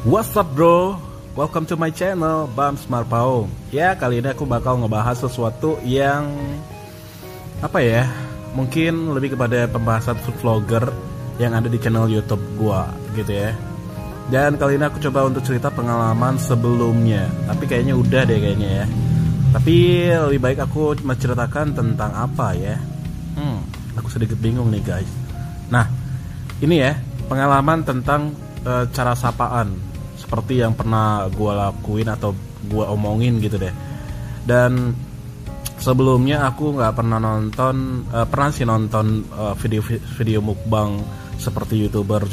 What's up bro? Welcome to my channel Bams Marpao. Ya, kali ini aku bakal ngebahas sesuatu yang mungkin lebih kepada pembahasan food vlogger yang ada di channel YouTube gua gitu ya. Dan kali ini aku coba untuk cerita pengalaman sebelumnya. Tapi kayaknya udah deh kayaknya ya. Tapi lebih baik aku menceritakan tentang apa ya. Aku sedikit bingung nih guys. Nah, ini ya pengalaman tentang cara sapaan seperti yang pernah gue lakuin atau gue omongin gitu deh. Dan sebelumnya aku nggak pernah nonton, nonton video mukbang seperti youtuber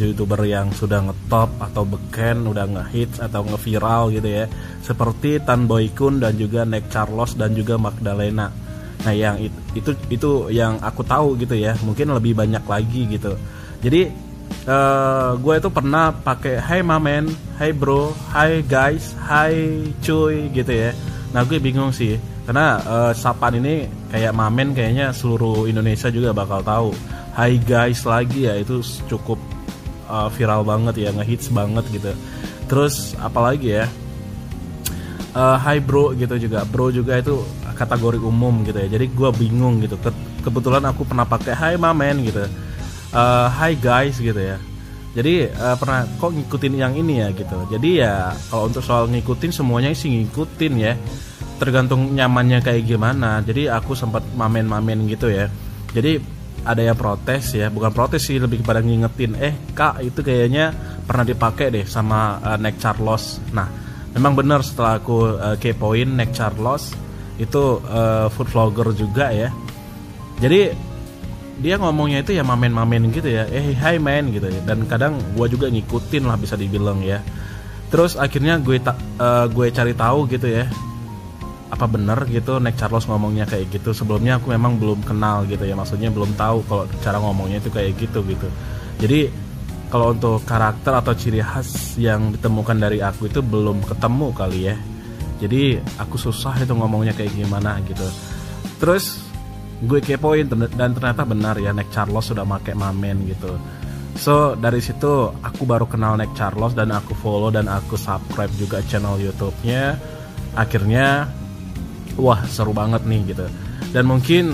yang sudah ngetop atau beken, udah ngehits atau ngeviral gitu ya, seperti Tan Boy Kun dan juga Nick Charles dan juga Magdalena. Nah, yang itu yang aku tahu gitu ya, mungkin lebih banyak lagi gitu. Jadi gue itu pernah pakai "Hey mamen", "Hey bro", "Hi guys", "Hi cuy" gitu ya. Nah, gue bingung sih karena sapaan ini kayak mamen kayaknya seluruh Indonesia juga bakal tahu. "Hi guys" lagi ya, itu cukup viral banget ya, ngehits banget gitu. Terus apalagi ya, "Hi bro" gitu juga, bro juga itu kategori umum gitu ya. Jadi gue bingung gitu. Kebetulan aku pernah pakai "Hi mamen" gitu, "Hi guys" gitu ya. Jadi pernah kok ngikutin yang ini ya gitu. Jadi ya kalau untuk soal ngikutin, semuanya sih ngikutin ya, tergantung nyamannya kayak gimana. Jadi aku sempat mamen gitu ya. Jadi ada yang protes ya, bukan protes sih, lebih kepada ngingetin, kak itu kayaknya pernah dipakai deh sama Nick Charles. Nah, memang benar setelah aku kepoin, Nick Charles itu food vlogger juga ya. Jadi dia ngomongnya itu ya mamen gitu ya, hi man gitu ya. Dan kadang gue juga ngikutin lah, bisa dibilang ya. Terus akhirnya gue cari tahu gitu ya, apa bener gitu Nick Charles ngomongnya kayak gitu. Sebelumnya aku memang belum kenal gitu ya, maksudnya belum tahu kalau cara ngomongnya itu kayak gitu. Jadi kalau untuk karakter atau ciri khas yang ditemukan dari aku itu belum ketemu kali ya. Jadi aku susah itu ngomongnya kayak gimana gitu. Terus gue kepoin dan ternyata benar ya, Nick Charles sudah pakai mamen gitu. So dari situ aku baru kenal Nick Charles dan aku follow dan aku subscribe juga channel YouTube-nya. Akhirnya wah, seru banget nih gitu. Dan mungkin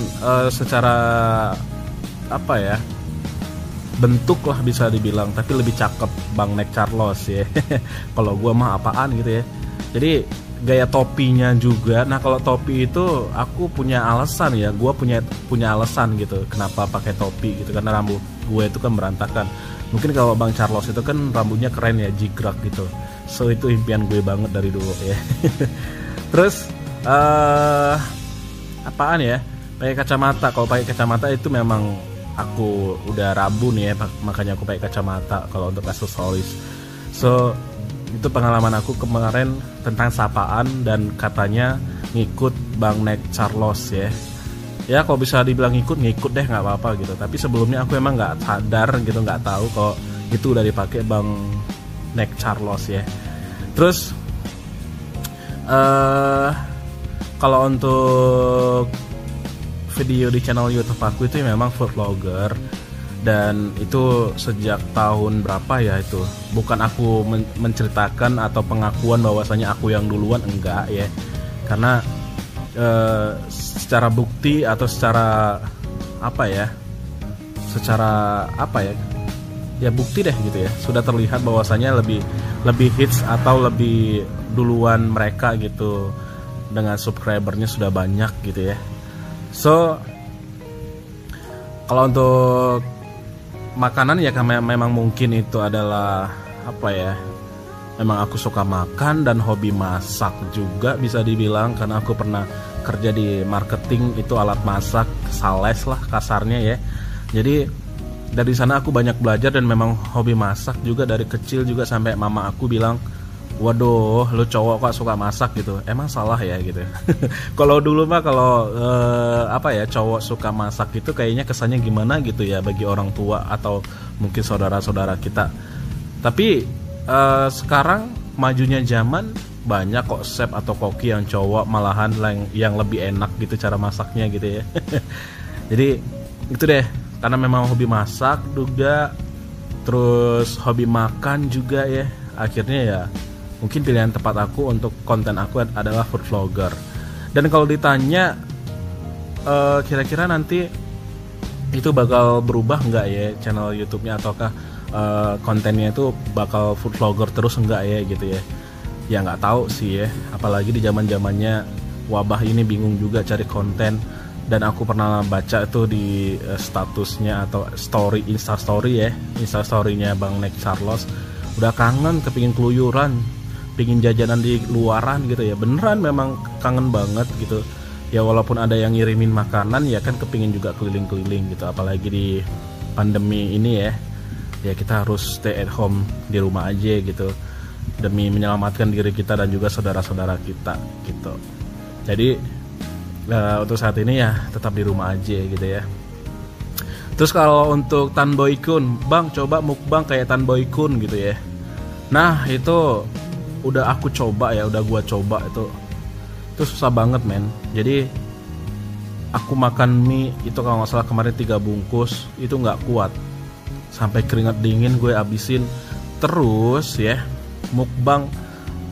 secara bentuk lah bisa dibilang, tapi lebih cakep Bang Nick Charles ya. Kalau gue mah apaan gitu ya. Jadi gaya topinya juga. Nah, kalau topi itu aku punya alasan ya, gue punya alasan gitu kenapa pakai topi gitu, karena rambut gue itu kan berantakan. Mungkin kalau Bang Charles itu kan rambutnya keren ya, jigrak gitu. So itu impian gue banget dari dulu ya. Terus apaan ya, pakai kacamata. Kalau pakai kacamata itu memang aku udah rabun ya, makanya aku pakai kacamata kalau untuk aksesoris. So itu pengalaman aku kemarin tentang sapaan, dan katanya ngikut Bang Nick Charles ya. Ya kalau bisa dibilang ngikut deh, nggak apa-apa gitu. Tapi sebelumnya aku emang nggak sadar gitu, nggak tahu kalau itu udah dipakai Bang Nick Charles ya. Terus kalau untuk video di channel YouTube aku itu memang food vlogger. Dan itu sejak tahun berapa ya itu. Bukan aku menceritakan atau pengakuan bahwasanya aku yang duluan, enggak ya. Karena secara bukti atau secara bukti deh gitu ya, sudah terlihat bahwasanya lebih hits atau lebih duluan mereka gitu, dengan subscribernya sudah banyak gitu ya. So kalau untuk makanan ya, memang mungkin itu adalah memang aku suka makan dan hobi masak juga bisa dibilang, karena aku pernah kerja di marketing, itu alat masak, sales lah kasarnya ya. Jadi dari sana aku banyak belajar, dan memang hobi masak juga dari kecil juga, sampai mama aku bilang, waduh, lu cowok kok suka masak gitu. Emang salah ya gitu. Kalau dulu mah kalau cowok suka masak itu kayaknya kesannya gimana gitu ya bagi orang tua atau mungkin saudara-saudara kita. Tapi sekarang majunya zaman, banyak kok chef atau koki yang cowok malahan yang lebih enak gitu cara masaknya gitu ya. Jadi itu deh, karena memang hobi masak juga, terus hobi makan juga ya. akhirnya ya mungkin pilihan tepat aku untuk konten aku adalah food vlogger. Dan kalau ditanya kira-kira nanti itu bakal berubah nggak ya channel YouTube-nya, ataukah kontennya itu bakal food vlogger terus enggak ya gitu ya. Ya nggak tahu sih ya, apalagi di zaman-zamannya wabah ini bingung juga cari konten. Dan aku pernah baca itu di statusnya atau story Instastory-nya Bang Nek Charles, udah kangen kepingin keluyuran, pingin jajanan di luaran gitu ya. Beneran memang kangen banget gitu ya, walaupun ada yang ngirimin makanan ya kan kepingin juga keliling-keliling gitu. Apalagi di pandemi ini ya kita harus stay at home di rumah aja gitu, demi menyelamatkan diri kita dan juga saudara-saudara kita gitu. Jadi untuk saat ini ya tetap di rumah aja gitu ya. Terus kalau untuk Tan Boy Kun, Bang coba mukbang kayak Tan Boy Kun gitu ya. Nah itu udah aku coba ya, udah gua coba itu susah banget men. Jadi aku makan mie itu kalau nggak salah kemarin 3 bungkus itu nggak kuat, sampai keringat dingin gue abisin. Terus ya mukbang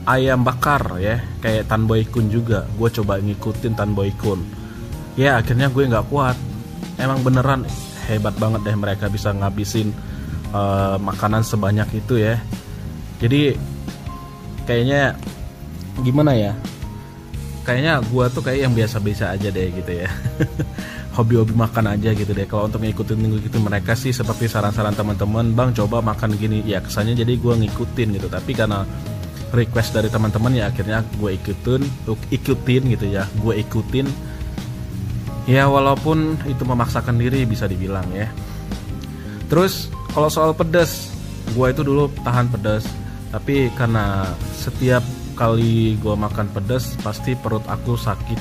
ayam bakar ya kayak Tan Boy Kun juga, gue coba ngikutin Tan Boy Kun ya, akhirnya gue nggak kuat. Emang beneran hebat banget deh mereka bisa ngabisin makanan sebanyak itu ya. Jadi kayaknya gimana ya, kayaknya gue tuh kayak yang biasa-biasa aja deh gitu ya. Hobi-hobi makan aja gitu deh. Kalau untuk ngikutin mereka sih seperti saran-saran teman-teman, Bang coba makan gini ya, kesannya jadi gue ngikutin gitu. Tapi karena request dari teman-teman ya akhirnya gue ikutin gitu ya, gue ikutin ya, walaupun itu memaksakan diri bisa dibilang ya. Terus kalau soal pedas, gue itu dulu tahan pedas, tapi karena setiap kali gue makan pedas pasti perut aku sakit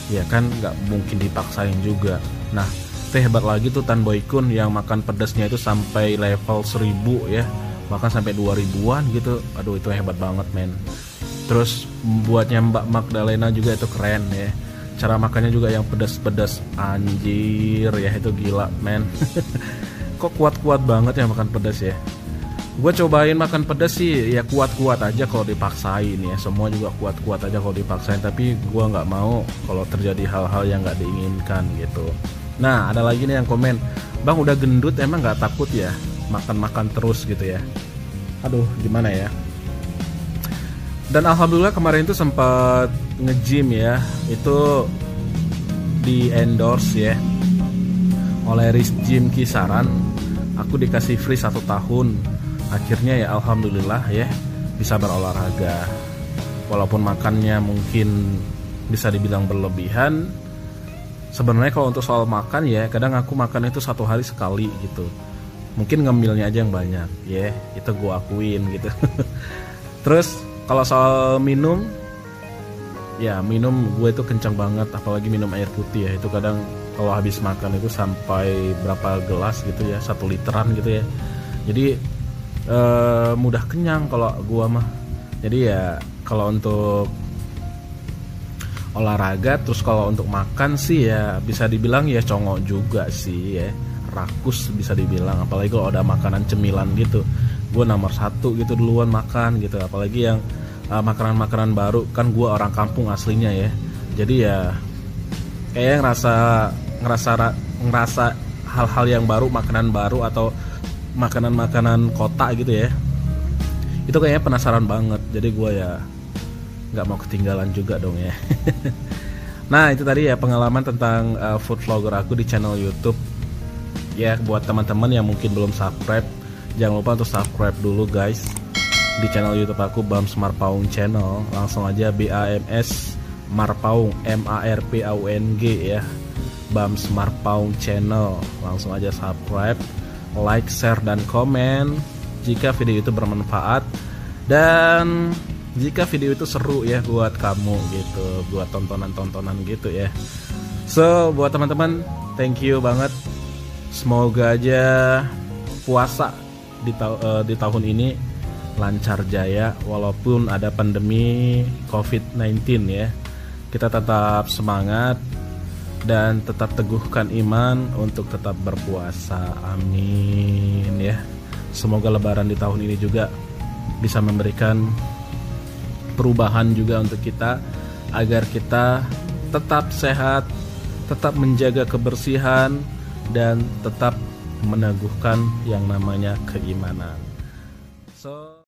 ya kan nggak mungkin dipaksain juga. Nah itu hebat lagi tuh Tan Boy Kun yang makan pedasnya itu sampai level 1000 ya, bahkan sampai 2000-an gitu. Aduh itu hebat banget men. Terus buatnya Mbak Magdalena juga itu keren ya, cara makannya juga yang pedas-pedas, anjir ya itu gila men. Kok kuat-kuat banget ya makan pedas ya. Gue cobain makan pedas sih ya kuat-kuat aja kalau dipaksain ya, semua juga kuat-kuat aja kalau dipaksain, tapi gue nggak mau kalau terjadi hal-hal yang nggak diinginkan gitu. Nah ada lagi nih yang komen, Bang udah gendut emang nggak takut ya makan-makan terus gitu ya. Aduh gimana ya. Dan alhamdulillah kemarin itu sempat nge-gym ya, itu di endorse ya oleh Riz Gym Kisaran. Aku dikasih free 1 tahun. Akhirnya ya alhamdulillah ya bisa berolahraga, walaupun makannya mungkin bisa dibilang berlebihan. Sebenarnya kalau untuk soal makan ya kadang aku makan itu 1 hari sekali gitu, mungkin ngemilnya aja yang banyak ya, itu gue akuin gitu. Terus kalau soal minum ya, minum gue itu kencang banget, apalagi minum air putih ya, itu kadang kalau habis makan itu sampai berapa gelas gitu ya, 1 literan gitu ya. Jadi mudah kenyang kalau gue mah. Jadi ya kalau untuk olahraga, terus kalau untuk makan sih ya bisa dibilang ya congok juga sih ya, rakus bisa dibilang. Apalagi kalau ada makanan cemilan gitu, gue nomor 1 gitu duluan makan gitu. Apalagi yang makanan-makanan baru, kan gue orang kampung aslinya ya, jadi ya kayak ngerasa hal-hal yang baru, makanan baru atau makanan-makanan kota gitu ya, itu kayaknya penasaran banget. Jadi gue ya nggak mau ketinggalan juga dong ya. Nah itu tadi ya pengalaman tentang food vlogger aku di channel YouTube ya. Buat teman-teman yang mungkin belum subscribe, jangan lupa untuk subscribe dulu guys di channel YouTube aku, Bams Marpaung Channel. Langsung aja BAMS Marpaung MARPAUNG ya, Bams Marpaung Channel. Langsung aja subscribe, like, share, dan komen jika video itu bermanfaat, dan jika video itu seru ya buat kamu gitu, buat tontonan-tontonan gitu ya. So buat teman-teman, thank you banget. Semoga aja puasa di tahun ini lancar jaya, walaupun ada pandemi COVID-19 ya. Kita tetap semangat dan tetap teguhkan iman untuk tetap berpuasa, amin ya. Semoga lebaran di tahun ini juga bisa memberikan perubahan juga untuk kita, agar kita tetap sehat, tetap menjaga kebersihan, dan tetap meneguhkan yang namanya keimanan. So